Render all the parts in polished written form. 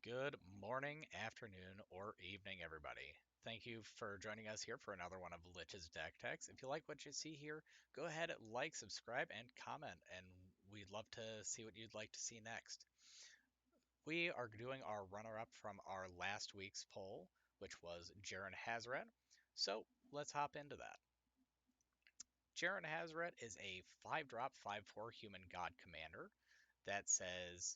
Good morning, afternoon, or evening, everybody. Thank you for joining us here for another one of Lich's Deck Techs. If you like what you see here, go ahead, like, subscribe, and comment, and we'd love to see what you'd like to see next. We are doing our runner-up from our last week's poll, which was Djeru and Hazoret. So let's hop into that. Djeru and Hazoret is a 5-drop, 5/4 human god commander that says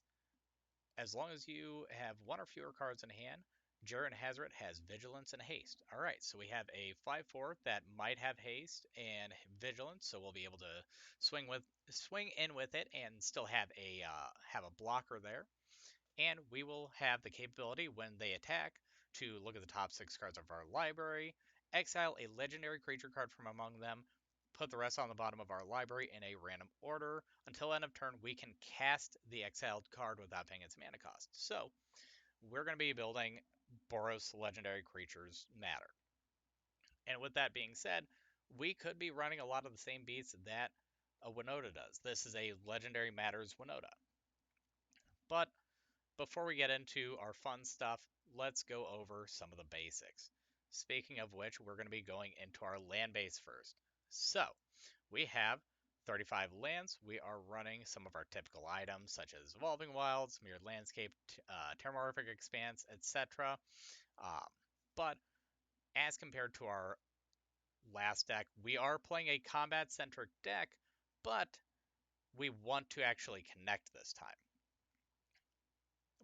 as long as you have one or fewer cards in hand, Djeru and Hazoret has Vigilance and Haste. All right, so we have a 5/4 that might have Haste and Vigilance, so we'll be able to swing in with it and still have a blocker there. And we will have the capability when they attack to look at the top 6 cards of our library, exile a legendary creature card from among them, put the rest on the bottom of our library in a random order. Until end of turn, we can cast the exiled card without paying its mana cost. So we're going to be building Boros Legendary Creatures Matter. And with that being said, we could be running a lot of the same beats that a Winota does. This is a Legendary Matters Winota. But before we get into our fun stuff, let's go over some of the basics. Speaking of which, we're going to be going into our land base first. So, we have 35 lands. We are running some of our typical items such as Evolving Wilds, Mirrored Landscape, Terramorphic Expanse, etc. Um, but as compared to our last deck, we are playing a combat-centric deck, but we want to actually connect this time.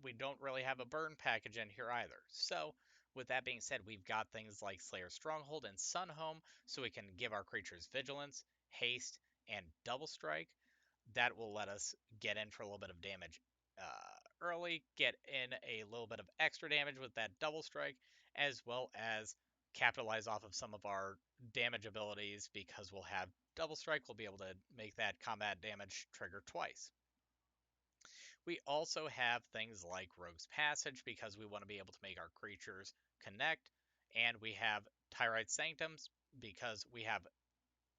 We don't really have a burn package in here either. So, with that being said, we've got things like Slayer Stronghold and Sunhome, so we can give our creatures Vigilance, Haste, and Double Strike. That will let us get in for a little bit of damage early, get in a little bit of extra damage with that Double Strike, as well as capitalize off of some of our damage abilities because we'll have Double Strike. We'll be able to make that combat damage trigger twice. We also have things like Rogue's Passage because we want to be able to make our creatures connect, and we have Tyrite Sanctums because we have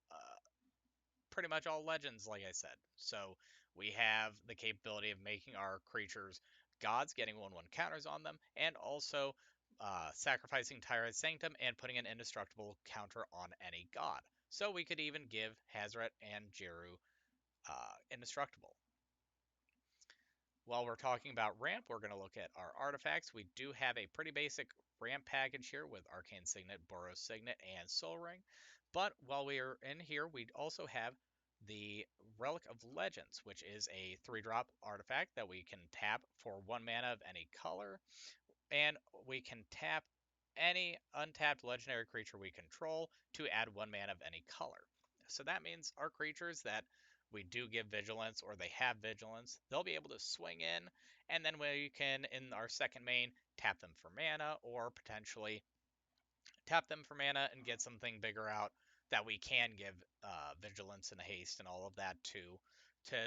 uh, pretty much all legends, like I said. So we have the capability of making our creatures gods, getting 1/1 counters on them, and also sacrificing Tyrite Sanctum and putting an indestructible counter on any god. So we could even give Hazoret and Djeru indestructible. While we're talking about ramp, we're going to look at our artifacts. We do have a pretty basic ramp package here with Arcane Signet, Boros Signet, and Soul Ring. But while we are in here, we also have the Relic of Legends, which is a 3-drop artifact that we can tap for 1 mana of any color. And we can tap any untapped legendary creature we control to add 1 mana of any color. So that means our creatures that we do give vigilance or they have vigilance, they'll be able to swing in, and then we can, in our second main, tap them for mana or potentially tap them for mana and get something bigger out that we can give vigilance and haste and all of that to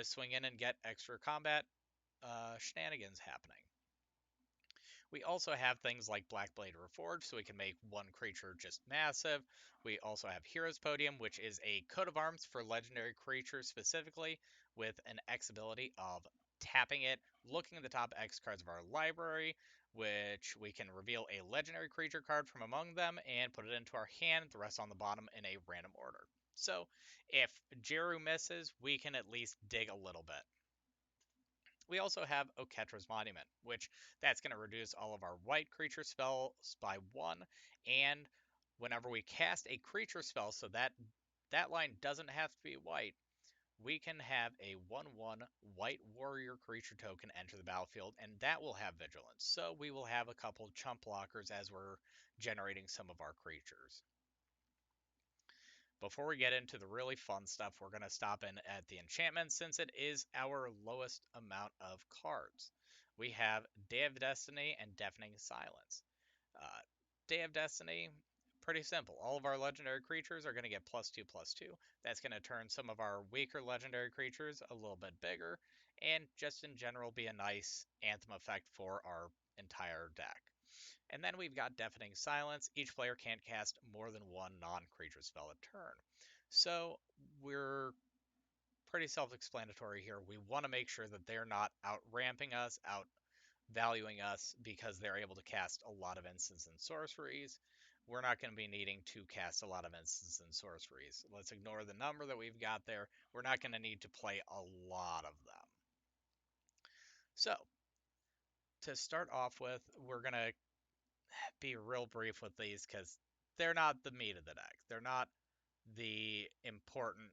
swing in and get extra combat shenanigans happening. We also have things like Blackblade Reforged, so we can make one creature just massive. We also have Hero's Podium, which is a coat of arms for legendary creatures specifically, with an X ability of tapping it, looking at the top X cards of our library, which we can reveal a legendary creature card from among them and put it into our hand, the rest on the bottom in a random order. So if Djeru misses, we can at least dig a little bit. We also have Oketra's Monument, which that's going to reduce all of our white creature spells by 1, and whenever we cast a creature spell, so that line doesn't have to be white, we can have a 1/1 white warrior creature token enter the battlefield, and that will have vigilance. So we will have a couple chump blockers as we're generating some of our creatures. Before we get into the really fun stuff, we're going to stop in at the enchantments since it is our lowest amount of cards. We have Day of Destiny and Deafening Silence. Uh, Day of Destiny, pretty simple. All of our legendary creatures are going to get +2/+2. That's going to turn some of our weaker legendary creatures a little bit bigger, and just in general be a nice anthem effect for our entire deck. And then we've got Deafening Silence. Each player can't cast more than one non-creature spell a turn. So we're pretty self-explanatory here. We want to make sure that they're not out ramping us, out valuing us because they're able to cast a lot of instants and sorceries. We're not going to be needing to cast a lot of instants and sorceries. Let's ignore the number that we've got there. We're not going to need to play a lot of them. So, to start off with, we're going to be real brief with these because they're not the meat of the deck. The important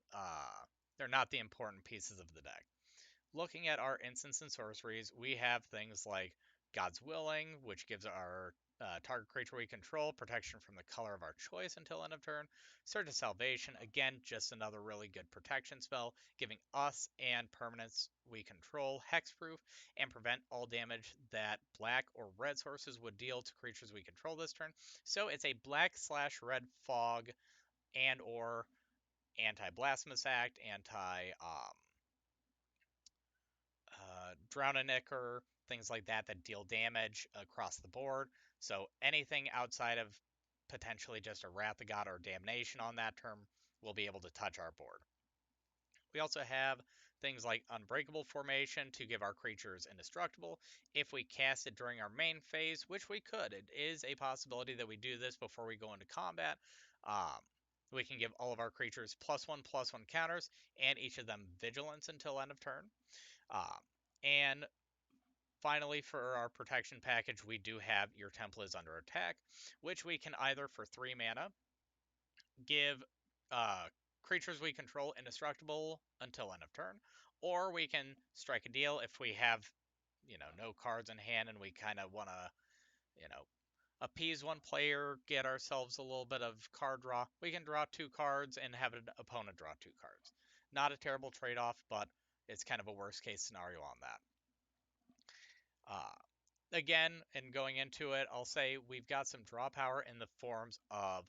they're not the important pieces of the deck. Looking at our instants and sorceries, we have things like God's Willing, which gives our target creature we control protection from the color of our choice until end of turn. Surge of Salvation, again, just another really good protection spell, giving us and permanents we control hexproof and prevent all damage that black or red sources would deal to creatures we control this turn. So it's a black/red fog and or anti-blasphemous act, drown a Nicker, things like that that deal damage across the board. So anything outside of potentially just a Wrath of God or Damnation on that term will be able to touch our board. We also have things like Unbreakable Formation to give our creatures indestructible. If we cast it during our main phase, which we could, it is a possibility that we do this before we go into combat. We can give all of our creatures +1/+1 counters and each of them vigilance until end of turn. And finally, for our protection package, we do have Your Temple is Under Attack, which we can either for 3 mana give creatures we control indestructible until end of turn, or we can strike a deal if we have, no cards in hand and we kind of want to, appease one player, get ourselves a little bit of card draw. We can draw 2 cards and have an opponent draw 2 cards. Not a terrible trade-off, but it's kind of a worst case scenario on that. Again, and going into it, I'll say we've got some draw power in the forms of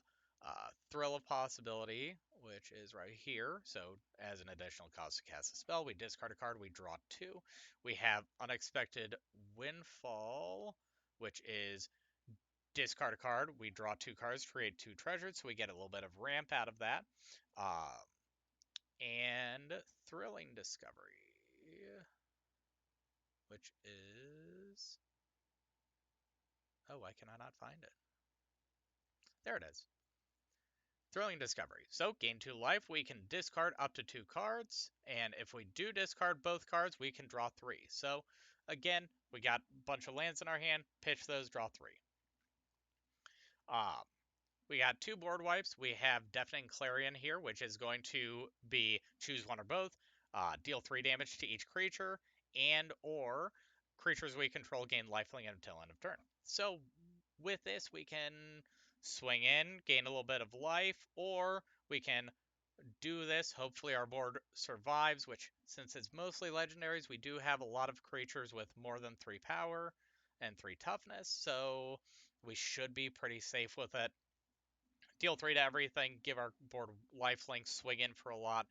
Thrill of Possibility, which is right here. So as an additional cost to cast a spell, we discard a card, we draw 2. We have Unexpected Windfall, which is discard a card, we draw 2 cards, create 2 treasures, so we get a little bit of ramp out of that. And Thrilling Discovery, which is... Oh, why can I not find it? There it is. Thrilling Discovery. So, gain 2 life, we can discard up to 2 cards, and if we do discard both cards, we can draw 3. So, again, we got a bunch of lands in our hand, pitch those, draw 3. We got 2 board wipes. We have Deafening Clarion here, which is going to be choose one or both, deal 3 damage to each creature, and or creatures we control gain lifelink until end of turn. So with this, we can swing in, gain a little bit of life, or we can do this. Hopefully our board survives, which since it's mostly legendaries, we do have a lot of creatures with more than 3 power and 3 toughness, so we should be pretty safe with it. Deal 3 to everything, give our board lifelink, swing in for a lot,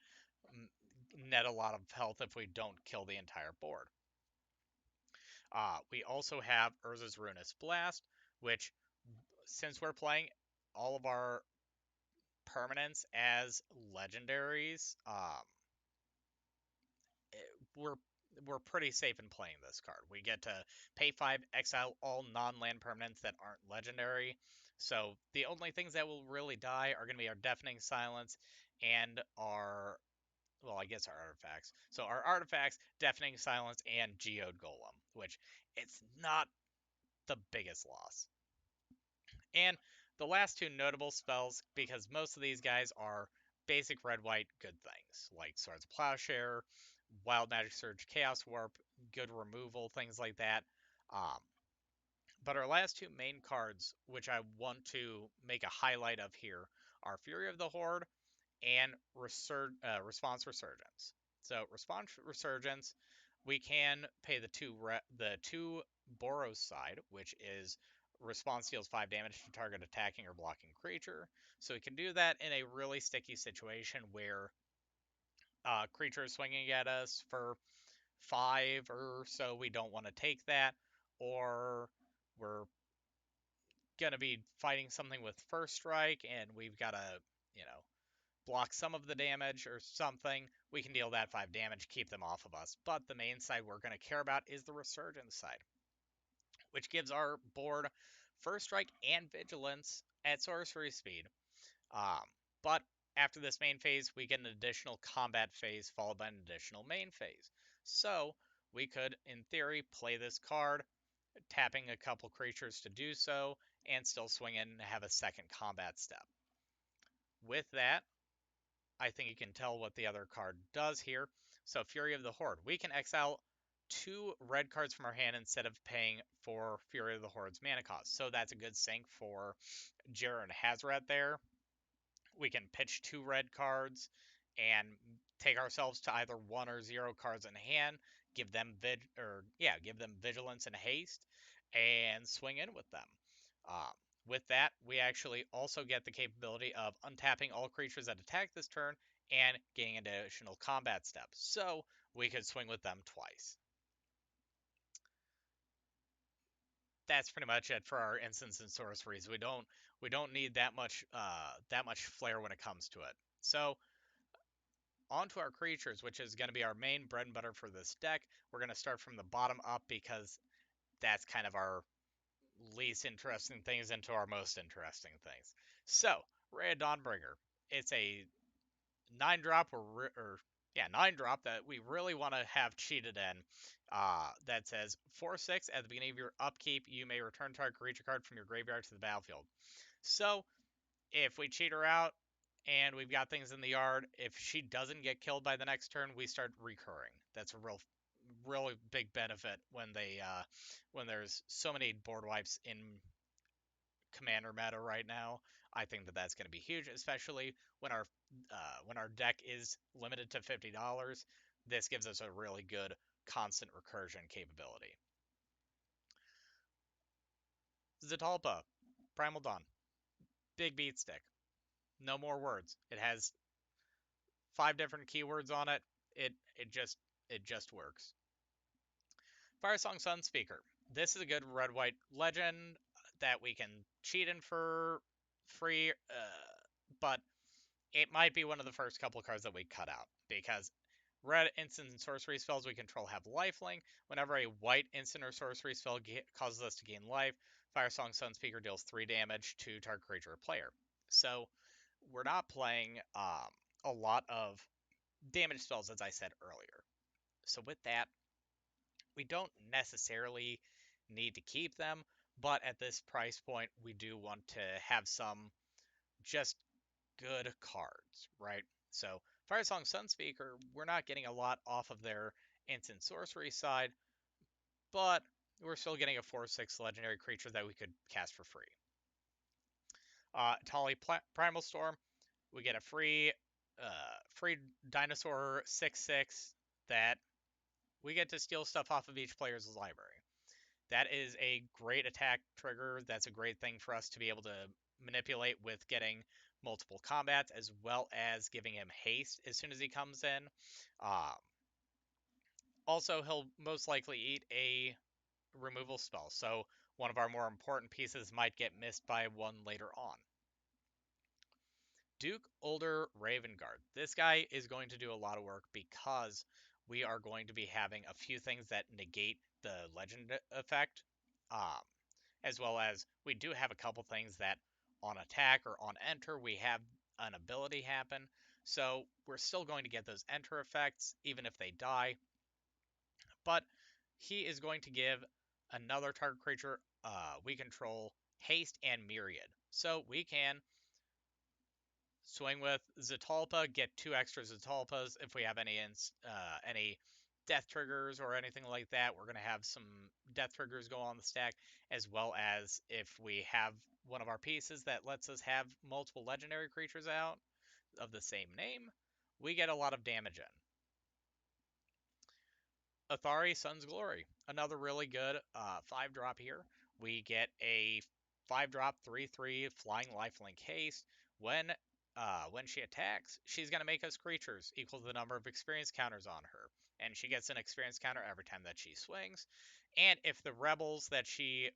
net a lot of health if we don't kill the entire board. We also have Urza's Ruinous Blast, which, since we're playing all of our permanents as legendaries, we're pretty safe in playing this card. We get to pay 5, exile all non-land permanents that aren't legendary. So the only things that will really die are going to be our Deafening Silence and our artifacts. So our artifacts, Deafening Silence, and Geode Golem, which it's not the biggest loss. And the last 2 notable spells, because most of these guys are basic red-white good things, like Swords of Plowshare, Wild Magic Surge, Chaos Warp, good removal, things like that. But our last 2 main cards, which I want to make a highlight of here, are Fury of the Horde and Response Resurgence. So Response Resurgence, we can pay the 2 Boros side, which is response deals 5 damage to target attacking or blocking creature. So we can do that in a really sticky situation where creature is swinging at us for 5 or so. We don't want to take that, or we're going to be fighting something with first strike and we've got to, block some of the damage or something. We can deal that 5 damage, keep them off of us. But the main side we're going to care about is the Resurgence side. which gives our board first strike and vigilance at sorcery speed. Um, but after this main phase, we get an additional combat phase followed by an additional main phase. So we could, in theory, play this card, tapping a couple creatures to do so, and still swing in and have a second combat step. With that, I think you can tell what the other card does here. So Fury of the Horde. We can exile 2 red cards from our hand instead of paying for Fury of the Horde's mana cost. So that's a good sync for Djeru and Hazoret there. We can pitch 2 red cards and take ourselves to either 1 or 0 cards in hand, give them give them vigilance and haste, and swing in with them. Um, with that, we actually also get the capability of untapping all creatures that attack this turn and gaining additional combat steps. So we could swing with them twice. That's pretty much it for our instants and sorceries. We don't need that much flair when it comes to it. So onto our creatures, which is going to be our main bread and butter for this deck. We're going to start from the bottom up because that's kind of our least interesting things into our most interesting things. So, Ray of Dawnbringer. It's a 9-drop or yeah, 9-drop that we really want to have cheated in. That says 4/6 at the beginning of your upkeep, you may return target creature card from your graveyard to the battlefield. So if we cheat her out and we've got things in the yard, if she doesn't get killed by the next turn, we start recurring. That's a really big benefit when there's so many board wipes in Commander meta right now. I think that that's going to be huge, especially when our deck is limited to $50. This gives us a really good constant recursion capability. Zatalpa, Primal Dawn, big beat stick. No more words. It has 5 different keywords on it. It just works. Firesong Sunspeaker. This is a good red-white legend that we can cheat in for free, but it might be one of the first couple of cards that we cut out because red instant and sorcery spells we control have lifelink. Whenever a white instant or sorcery spell causes us to gain life, Firesong Sunspeaker deals 3 damage to target creature or player. So we're not playing a lot of damage spells, as I said earlier. So with that, we don't necessarily need to keep them, but at this price point, we do want to have some just good cards, right? So Firesong Sunspeaker, we're not getting a lot off of their instant sorcery side, but we're still getting a 4/6 legendary creature that we could cast for free. Tali Primal Storm, we get a free dinosaur 6/6 that we get to steal stuff off of each player's library. That is a great attack trigger. That's a great thing for us to be able to manipulate with getting multiple combats, as well as giving him haste as soon as he comes in. Um, Also, he'll most likely eat a removal spell, so one of our more important pieces might get missed by one later on. Duke Older Ravenguard. This guy is going to do a lot of work because we are going to be having a few things that negate the legend effect, um, as well as we do have a couple things that on attack or on enter we have an ability happen. So we're still going to get those enter effects even if they die, but he is going to give another target creature we control haste and myriad. So we can swing with Zatalpa, get 2 extra Zatalpas. If we have any death triggers or anything like that, we're going to have some death triggers go on the stack, as well as if we have one of our pieces that lets us have multiple legendary creatures out of the same name, we get a lot of damage in. Athari Sun's Glory, another really good 5-drop here. We get a 5-drop 3/3 flying lifelink haste. When she attacks, she's going to make us creatures equal to the number of experience counters on her, and she gets an experience counter every time that she swings. And if the rebels that she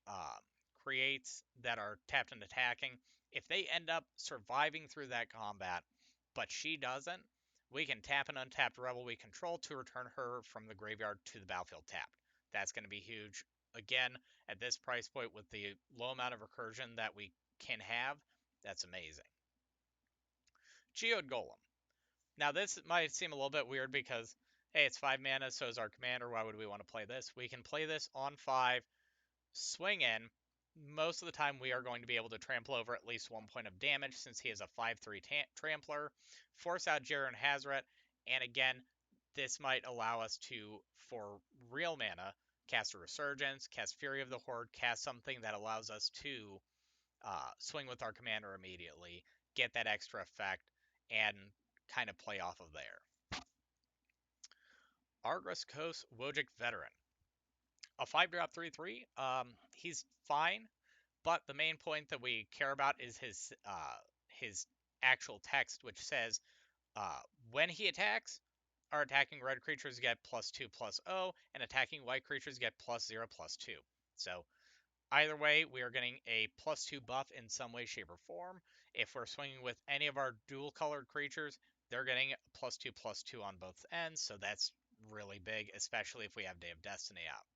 creates that are tapped and attacking, if they end up surviving through that combat, but she doesn't, we can tap an untapped rebel we control to return her from the graveyard to the battlefield tapped. That's going to be huge again, at this price point with the low amount of recursion that we can have, that's amazing. Geode Golem. Now, this might seem a little bit weird because, hey, it's 5 mana, so is our commander. Why would we want to play this? We can play this on 5, swing in. Most of the time, we are going to be able to trample over at least 1 point of damage since he is a 5/3 trampler, force out Djeru and Hazoret, and again, this might allow us to, for real mana, cast a Resurgence, cast Fury of the Horde, cast something that allows us to swing with our commander immediately, get that extra effect, and kind of play off of there. Argus Coast Wojcik Veteran. A 5-drop 3/3. He's fine, but the main point that we care about is his actual text, which says when he attacks, our attacking red creatures get +2/+0, and attacking white creatures get +0/+2. So either way, we are getting a +2 buff in some way, shape, or form. If we're swinging with any of our dual-colored creatures, they're getting +2/+2 on both ends, so that's really big, especially if we have Day of Destiny out.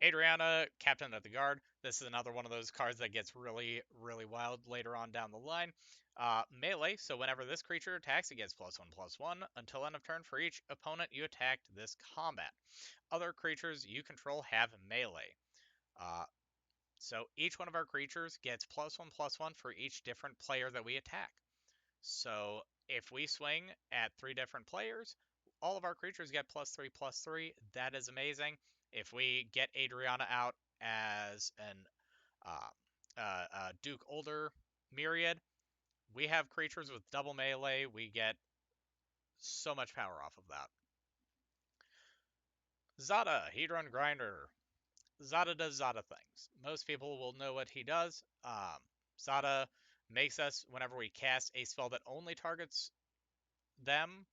Adriana, Captain of the Guard. This is another one of those cards that gets really, really wild later on down the line. Melee, so whenever this creature attacks, it gets +1/+1 until end of turn for each opponent you attacked this combat. Other creatures you control have melee. So each one of our creatures gets +1/+1 for each different player that we attack. So if we swing at 3 different players, all of our creatures get +3/+3. That is amazing. If we get Adriana out as an Duke Older Myriad, we have creatures with double melee. We get so much power off of that. Zada, Hedron Grinder. Zada does Zada things. Most people will know what he does. Zada makes us, whenever we cast a spell that only targets them,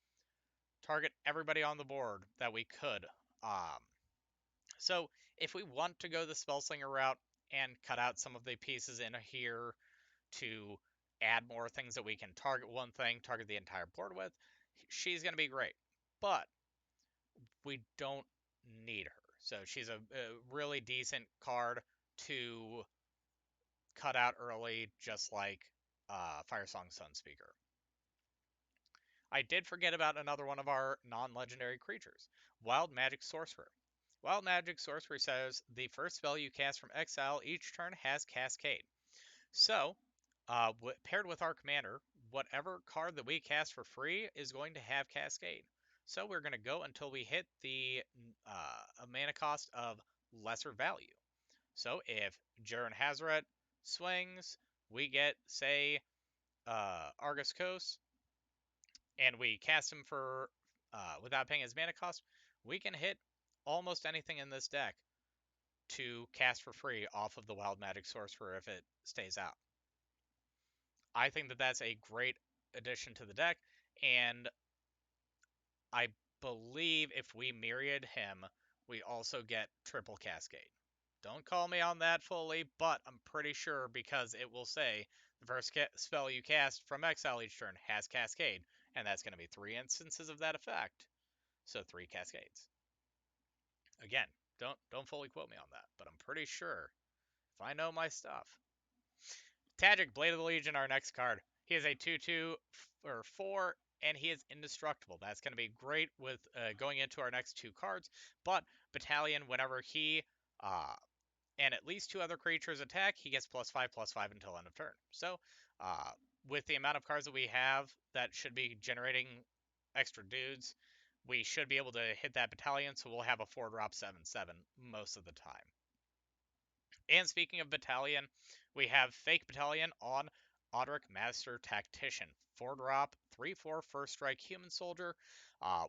target everybody on the board that we could. So if we want to go the Spellslinger route and cut out some of the pieces in here to add more things that we can target one thing, target the entire board with, she's going to be great. But we don't need her. So she's a really decent card to cut out early, just like Firesong Sunspeaker. I did forget about another one of our non-legendary creatures, Wild Magic Sorcerer. Wild Magic Sorcerer says the first spell you cast from exile each turn has Cascade. So, paired with our commander, whatever card that we cast for free is going to have Cascade. So we're going to go until we hit the mana cost of lesser value. So if Djeru Hazoret swings, we get, say, Argus Coast, and we cast him for without paying his mana cost, we can hit almost anything in this deck to cast for free off of the Wild Magic Sorcerer if it stays out. I think that that's a great addition to the deck, and I believe if we Myriad him, we also get triple Cascade. Don't call me on that fully, but I'm pretty sure because it will say the first spell you cast from exile each turn has Cascade, and that's going to be 3 instances of that effect, so 3 Cascades. Again, don't fully quote me on that, but I'm pretty sure if I know my stuff. Tajic, Blade of the Legion, our next card. He is a 2/2 or 4, and he is indestructible. That's going to be great with going into our next 2 cards. But Battalion, whenever he and at least 2 other creatures attack, he gets +5/+5 until end of turn. So, with the amount of cards that we have that should be generating extra dudes, we should be able to hit that Battalion, so we'll have a 4-drop 7/7 most of the time. And speaking of Battalion, we have Fake Battalion on Odric Master Tactician. 4-drop, 3/4 first strike human soldier.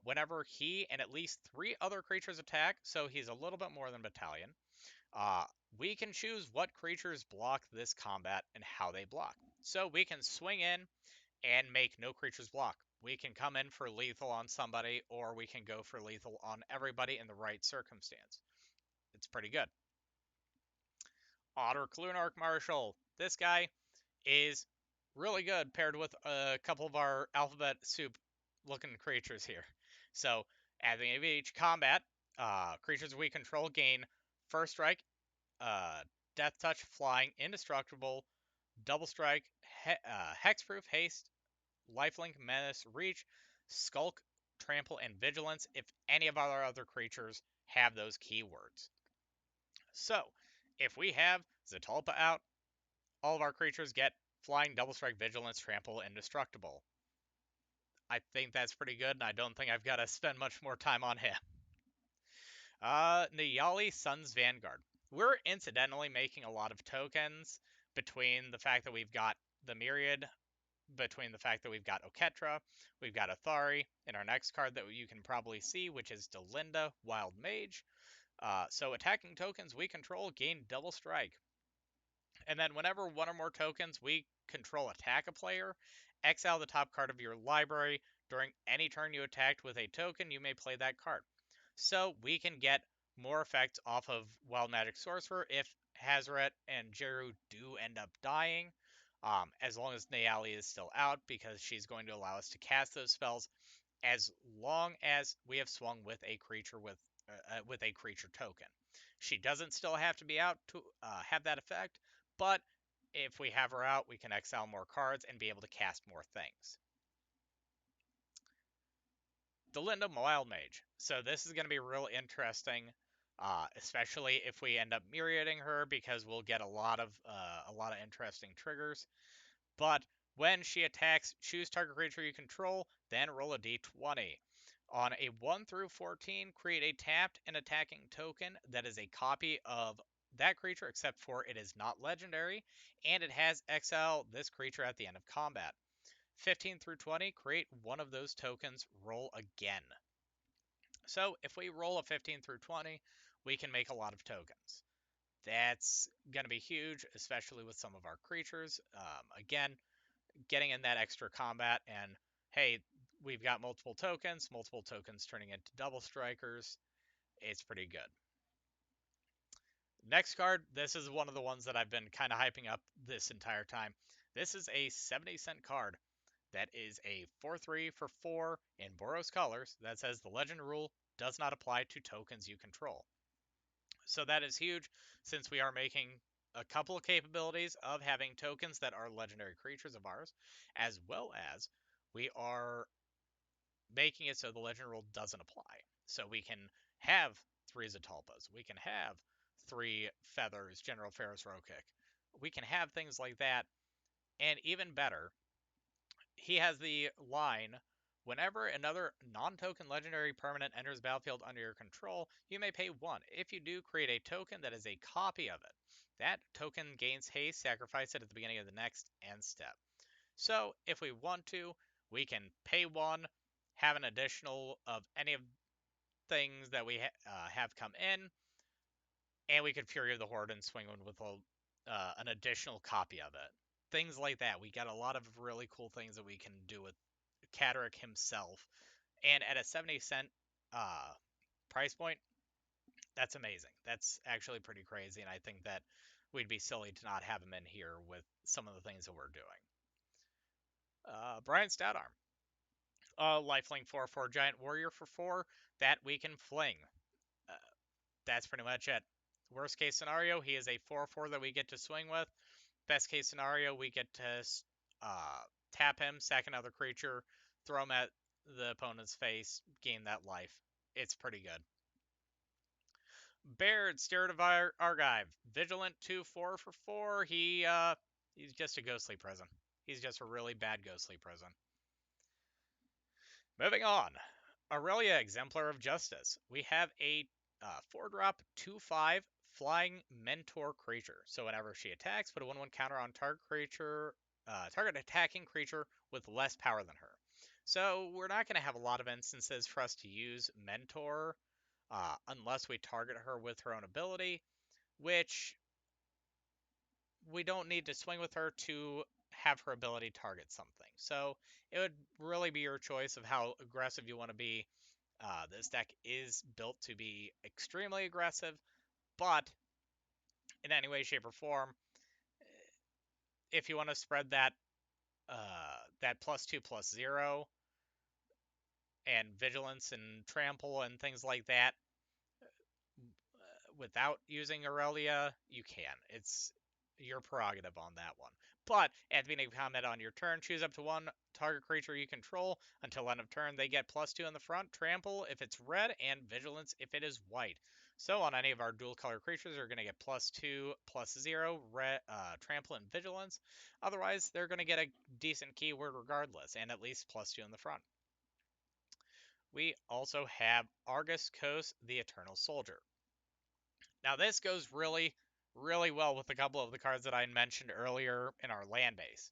Whenever he and at least 3 other creatures attack, so he's a little bit more than Battalion, we can choose what creatures block this combat and how they block. So we can swing in and make no creatures block. We can come in for lethal on somebody, or we can go for lethal on everybody in the right circumstance. It's pretty good. Otter Clunarch Marshal. This guy is really good paired with a couple of our alphabet soup looking creatures here. So at the end of each combat, Creatures we control gain First Strike, Death Touch, Flying, Indestructible, Double Strike, Hexproof, Haste, Lifelink, Menace, Reach, Skulk, Trample, and Vigilance if any of our other creatures have those keywords. So, if we have Zetalpa out, all of our creatures get Flying, Double Strike, Vigilance, Trample, Indestructible. I think that's pretty good, and I don't think I've got to spend much more time on him. Nayali Sun's Vanguard. We're incidentally making a lot of tokens between the fact that we've got the Myriad, between the fact that we've got Oketra, we've got Athari, and our next card that you can probably see, which is Delinda, Wild Mage. So attacking tokens we control gain double strike. And then whenever one or more tokens we control attack a player, exile the top card of your library. During any turn you attacked with a token, you may play that card. So we can get more effects off of Wild Magic Sorcerer if Hazoret and Djeru do end up dying, as long as Nayali is still out, because she's going to allow us to cast those spells as long as we have swung with a creature with a creature token. She doesn't still have to be out to have that effect, but if we have her out, we can exile more cards and be able to cast more things. Delinda Wild Mage. So this is going to be real interesting, especially if we end up myriading her, because we'll get a lot of interesting triggers. But when she attacks, choose target creature you control, then roll a d20. On a 1 through 14, create a tapped and attacking token that is a copy of that creature, except for it is not legendary, and it has exile this creature at the end of combat. 15 through 20, create one of those tokens, roll again. So if we roll a 15 through 20, we can make a lot of tokens. That's going to be huge, especially with some of our creatures. Again, getting in that extra combat, and hey, we've got multiple tokens turning into double strikers. It's pretty good. Next card, this is one of the ones that I've been kind of hyping up this entire time. This is a 70-cent card that is a 4/3 for 4 in Boros colors that says the legend rule does not apply to tokens you control. So that is huge, since we are making a couple of capabilities of having tokens that are legendary creatures of ours, as well as we are making it so the legend rule doesn't apply. So we can have 3 Zetalpas, we can have 3 Feathers, General Ferris Rokic. We can have things like that, and even better, he has the line, whenever another non-token legendary permanent enters battlefield under your control, you may pay 1. If you do, create a token that is a copy of it. That token gains haste, sacrifice it at the beginning of the next end step. So if we want to, we can pay 1, have an additional of any of things that we have come in, and we could Fury of the Horde and swing one with an additional copy of it. Things like that. We got a lot of really cool things that we can do with Catterick himself. And at a 70-cent price point, that's amazing. That's actually pretty crazy, and I think that we'd be silly to not have him in here with some of the things that we're doing. Brian Stoutarm. Lifelink 4/4 Giant Warrior for 4 that we can fling. Uh, that's pretty much it. Worst case scenario, he is a 4/4 that we get to swing with. Best case scenario, we get to tap him, sack another creature, throw him at the opponent's face, gain that life. It's pretty good. Baird, Spirit of Argive, Vigilant 2/4 for 4. He's just a ghostly prison. He's just a really bad ghostly prison. Moving on. Aurelia, Exemplar of Justice. We have a 4-drop 2/5 flying mentor creature. So whenever she attacks, put a 1/1 counter on target attacking creature with less power than her. So we're not going to have a lot of instances for us to use mentor unless we target her with her own ability, which we don't need to swing with her to have her ability target something. So it would really be your choice of how aggressive you want to be. This deck is built to be extremely aggressive, but in any way, shape, or form, if you want to spread that that +2/+0 and vigilance and trample and things like that, without using Aurelia, you can. It's your prerogative on that one. But at the beginning of combat on your turn, choose up to one target creature you control. Until end of turn, they get +2 in the front, trample if it's red, and vigilance if it is white. So on any of our dual color creatures, they're going to get +2, +0, trample, and vigilance. Otherwise, they're going to get a decent keyword regardless, and at least +2 in the front. We also have Argus Coast, the Eternal Soldier. Now this goes really, really well with a couple of the cards that I mentioned earlier in our land base.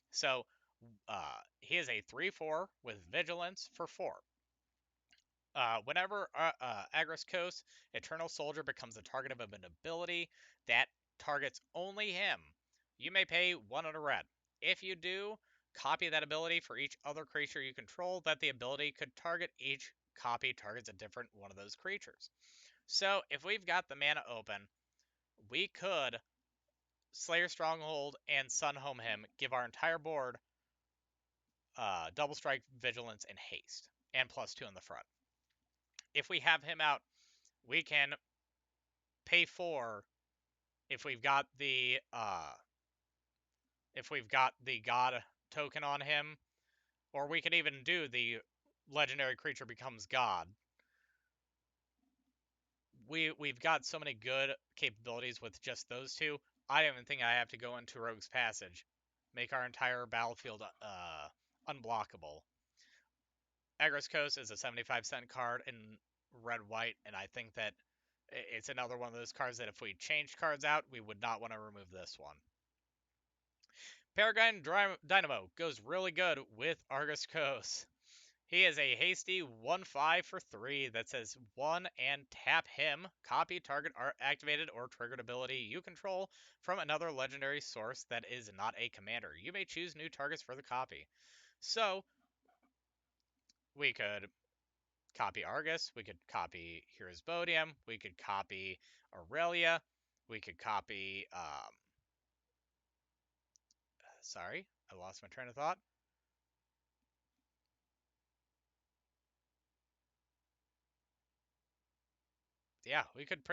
So he is a 3/4 with Vigilance for 4. Whenever Agris Coast, Eternal Soldier becomes the target of an ability that targets only him, you may pay 1 on a red. If you do, copy that ability for each other creature you control that the ability could target. Each copy targets a different one of those creatures. So if we've got the mana open, we could Slayer Stronghold and Sunhome him, give our entire board double strike, vigilance, and haste, and +2 in the front. If we have him out, we can pay 4 if we've got the God token on him, or we could even do the legendary creature becomes God. We've got so many good capabilities with just those two. I don't even think I have to go into Rogue's Passage, make our entire battlefield unblockable. Agris Coast is a 75-cent card in red-white, and I think that it's another one of those cards that if we changed cards out, we would not want to remove this one. Peregrine Dynamo goes really good with Argus Coast. He is a hasty 1/5 for 3 that says 1 and tap him. Copy target activated or triggered ability you control from another legendary source that is not a commander. You may choose new targets for the copy. So we could copy Argus, we could copy Hero's Bodium, we could copy Aurelia, we could copy sorry, I lost my train of thought. Yeah, we could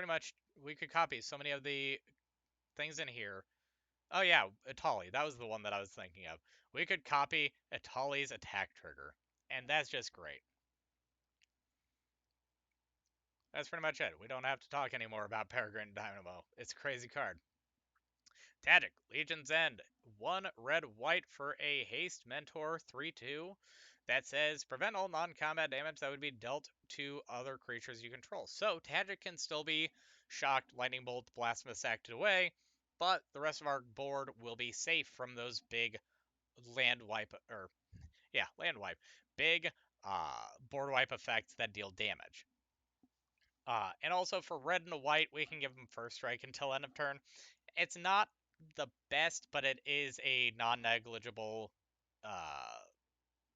copy so many of the things in here. Oh yeah, Atali, that was the one that I was thinking of. We could copy Atali's attack trigger, and that's just great. That's pretty much it. We don't have to talk anymore about Peregrine Dynamo. It's a crazy card. Tadic, Legion's End. 1 red white for a haste mentor 3/2 that says prevent all non-combat damage that would be dealt to other creatures you control. So Tadic can still be shocked, lightning bolt, blasphemous acted away, but the rest of our board will be safe from those big land wipe land wipe. Big board wipe effects that deal damage. And also for red and white, we can give them first strike until end of turn. It's not the best, but it is a non-negligible uh,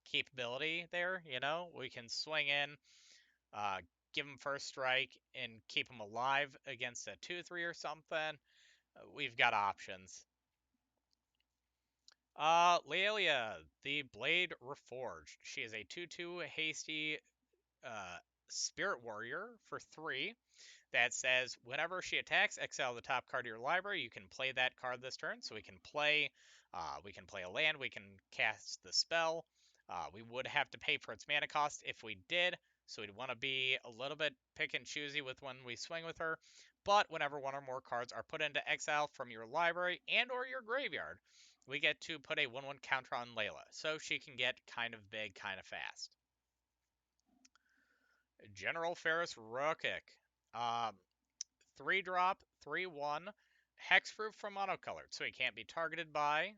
capability there. You know, we can swing in, give them first strike, and keep them alive against a 2/3 or something. We've got options. Lealia, the Blade Reforged. She is a 2/2 hasty spirit warrior for 3. That says whenever she attacks, exile the top card of your library. You can play that card this turn. So we can play a land. We can cast the spell. We would have to pay for its mana cost if we did. So we'd want to be a little bit pick and choosy with when we swing with her. But whenever one or more cards are put into exile from your library and or your graveyard, we get to put a 1/1 counter on Layla. So she can get kind of big, kind of fast. General Ferris Rokic. Um, 3-drop, 3/1, hexproof from monocolored, so he can't be targeted by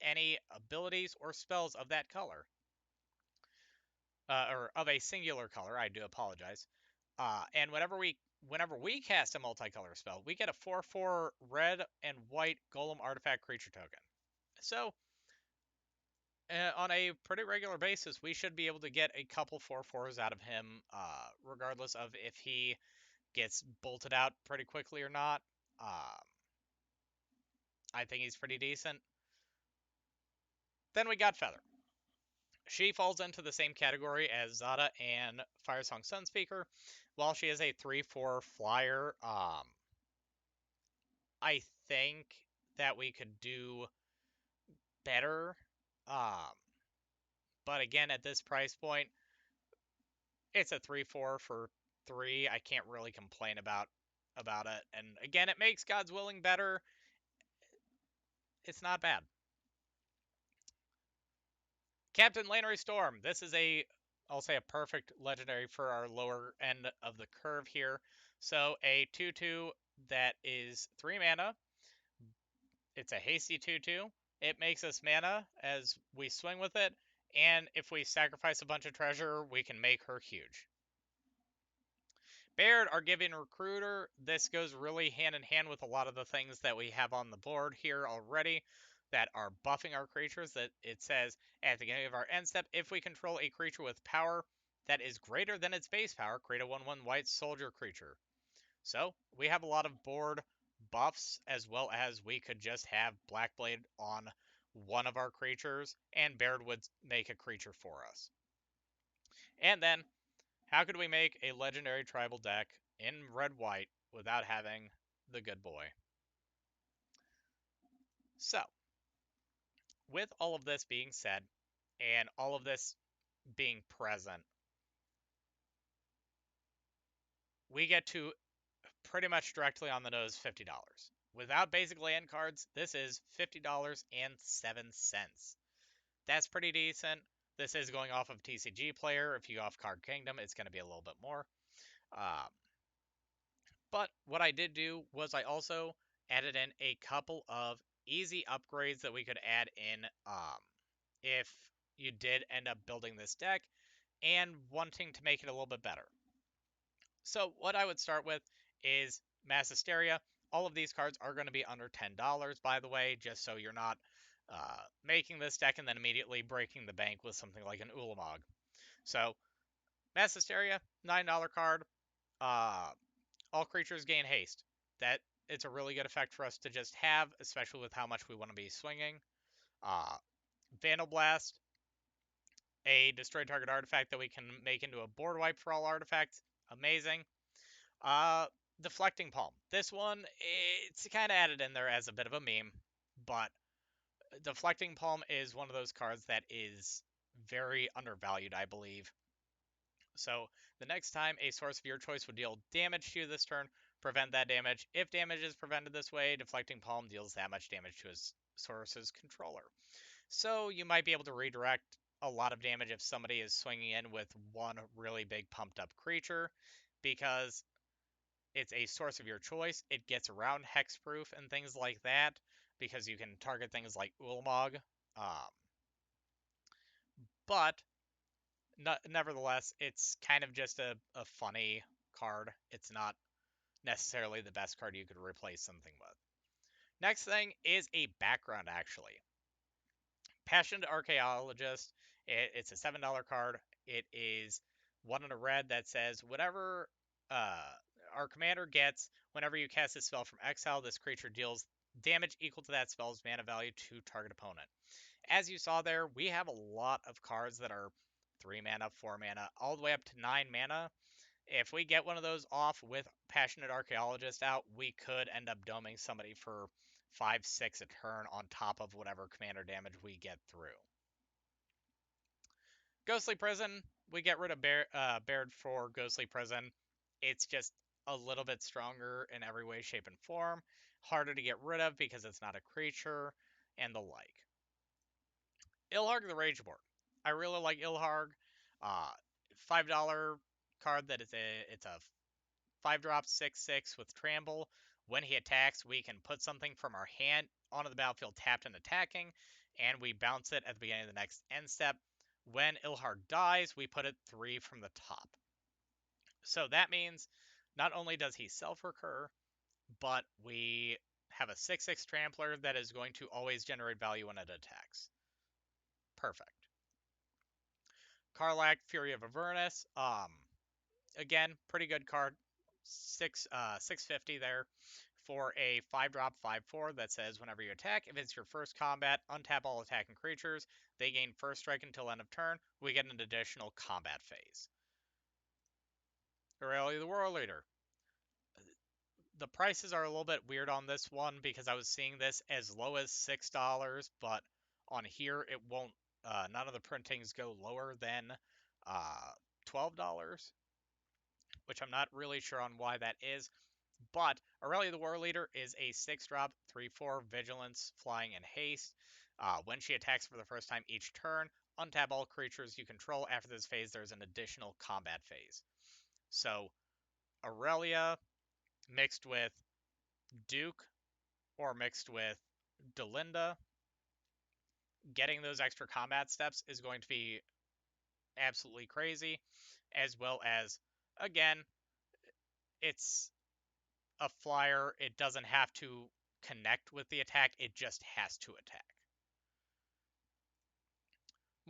any abilities or spells of that color. Or of a singular color, I do apologize. And whenever we cast a multicolor spell, we get a 4/4 red and white golem artifact creature token. So on a pretty regular basis, we should be able to get a couple 4/4s out of him, regardless of if he gets bolted out pretty quickly or not. I think he's pretty decent. Then we got Feather. She falls into the same category as Zada and Firesong Sunspeaker. while she is a 3/4 flyer, I think that we could do better. Um, but again, at this price point, it's a 3/4 for 3. I can't really complain about it. And again, it makes God's Willing better. It's not bad. Captain Lannery Storm. This is I'll say a perfect legendary for our lower end of the curve here. So a 2/2 that is 3 mana. It's a hasty 2/2. It makes us mana as we swing with it, and if we sacrifice a bunch of treasure, we can make her huge. Baird, our Giving Recruiter. This goes really hand in hand with a lot of the things that we have on the board here already that are buffing our creatures. That it says at the beginning of our end step, if we control a creature with power that is greater than its base power, create a 1/1 white soldier creature. So we have a lot of board buffs, as well as we could just have Blackblade on one of our creatures, and Baird would make a creature for us. And then, how could we make a legendary tribal deck in red-white without having the good boy? So, with all of this being said, and all of this being present, we get to pretty much directly on the nose $50. Without basic land cards, this is $50.07. That's pretty decent. This is going off of TCG Player. If you go off Card Kingdom, it's going to be a little bit more. Um, but what I did do was I also added in a couple of easy upgrades that we could add in if you did end up building this deck and wanting to make it a little bit better. So what I would start with is Mass Hysteria. All of these cards are going to be under $10, by the way, just so you're not making this deck and then immediately breaking the bank with something like an Ulamog. So, Mass Hysteria, $9 card. Uh, all creatures gain haste. That it's a really good effect for us to just have, especially with how much we want to be swinging. Uh, Vandal Blast, a destroy target artifact that we can make into a board wipe for all artifacts. Amazing. Uh, Deflecting Palm. This one, it's kind of added in there as a bit of a meme, but Deflecting Palm is one of those cards that is very undervalued, I believe. So the next time a source of your choice would deal damage to you this turn, prevent that damage. If damage is prevented this way, Deflecting Palm deals that much damage to his source's controller. So you might be able to redirect a lot of damage if somebody is swinging in with one really big pumped up creature, because it's a source of your choice. It gets around hexproof and things like that, because you can target things like Ulamog. Um, but nevertheless, it's kind of just a funny card. It's not necessarily the best card you could replace something with. Next thing is a background, actually. Passionate Archaeologist. It's a $7 card. It is one in a red that says whatever uh, our commander gets whenever you cast a spell from exile, this creature deals damage equal to that spell's mana value to target opponent. As you saw there, we have a lot of cards that are 3 mana, 4 mana, all the way up to 9 mana. If we get one of those off with Passionate Archaeologist out, we could end up doming somebody for 5, 6 a turn on top of whatever commander damage we get through. Ghostly Prison, we get rid of Baird for Ghostly Prison. It's just a little bit stronger in every way, shape, and form. Harder to get rid of because it's not a creature, and the like. Ilharg the Rageborn. I really like Ilharg. Uh, $5 card that is it's a 5-drop 6/6 with Trample. When he attacks, we can put something from our hand onto the battlefield tapped and attacking, and we bounce it at the beginning of the next end step. When Ilharg dies, we put it 3 from the top. So that means not only does he self-recur, but we have a 6/6 Trampler that is going to always generate value when it attacks. Perfect. Karlak, Fury of Avernus. Again, pretty good card. 650 there for a 5-drop 5/4 that says whenever you attack, if it's your first combat, untap all attacking creatures. They gain first strike until end of turn. We get an additional combat phase. Aurelia the World Leader. The prices are a little bit weird on this one because I was seeing this as low as $6, but on here it won't. None of the printings go lower than $12, which I'm not really sure on why that is. But Aurelia the War Leader is a 6-drop, 3/4 Vigilance, Flying, and Haste. When she attacks for the first time each turn, untap all creatures you control. After this phase, there's an additional combat phase. So Aurelia mixed with Duke or mixed with Delinda, getting those extra combat steps is going to be absolutely crazy, as well as, again, it's a flyer. It doesn't have to connect with the attack, it just has to attack.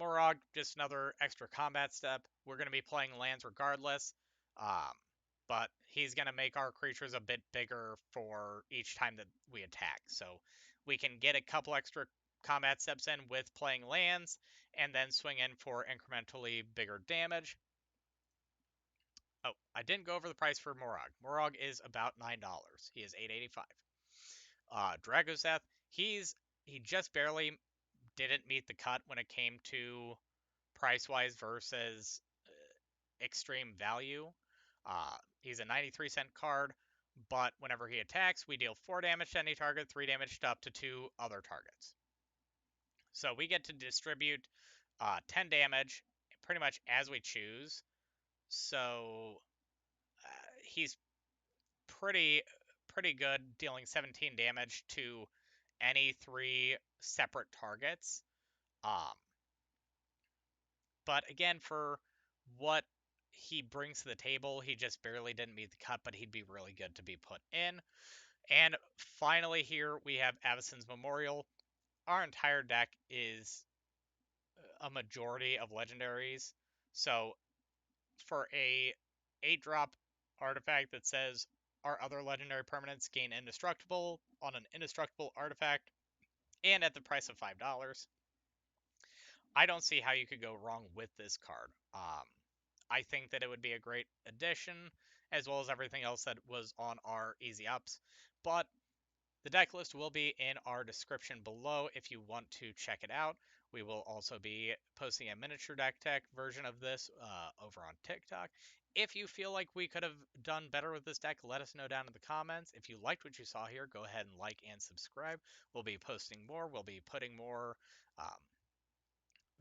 Morog, just another extra combat step. We're going to be playing lands regardless, um, but he's going to make our creatures a bit bigger for each time that we attack. So we can get a couple extra combat steps in with playing lands, and then swing in for incrementally bigger damage. Oh, I didn't go over the price for Morog. Morog is about $9. He is $8.85. Dragoseth, he just barely didn't meet the cut when it came to price-wise versus extreme value. He's a 93-cent card, but whenever he attacks, we deal 4 damage to any target, 3 damage to up to 2 other targets. So we get to distribute 10 damage pretty much as we choose. So he's pretty good, dealing 17 damage to any 3 separate targets. Um, but again, for what he brings to the table, he just barely didn't meet the cut, but he'd be really good to be put in. And finally, here we have Avacyn's Memorial. Our entire deck is a majority of legendaries. So for a 8-drop artifact that says our other legendary permanents gain indestructible on an indestructible artifact, and at the price of $5, I don't see how you could go wrong with this card. I think that it would be a great addition, as well as everything else that was on our easy ups. But the deck list will be in our description below if you want to check it out. We will also be posting a miniature deck tech version of this over on TikTok. If you feel like we could have done better with this deck, let us know down in the comments. If you liked what you saw here, go ahead and like and subscribe. We'll be posting more. We'll be putting more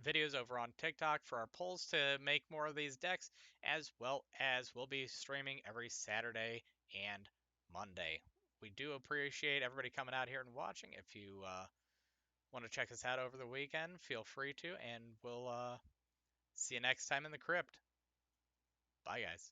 videos over on TikTok for our polls to make more of these decks, as well as we'll be streaming every Saturday and Monday. We do appreciate everybody coming out here and watching. If you want to check us out over the weekend, feel free to, and we'll see you next time in the crypt. Bye, guys.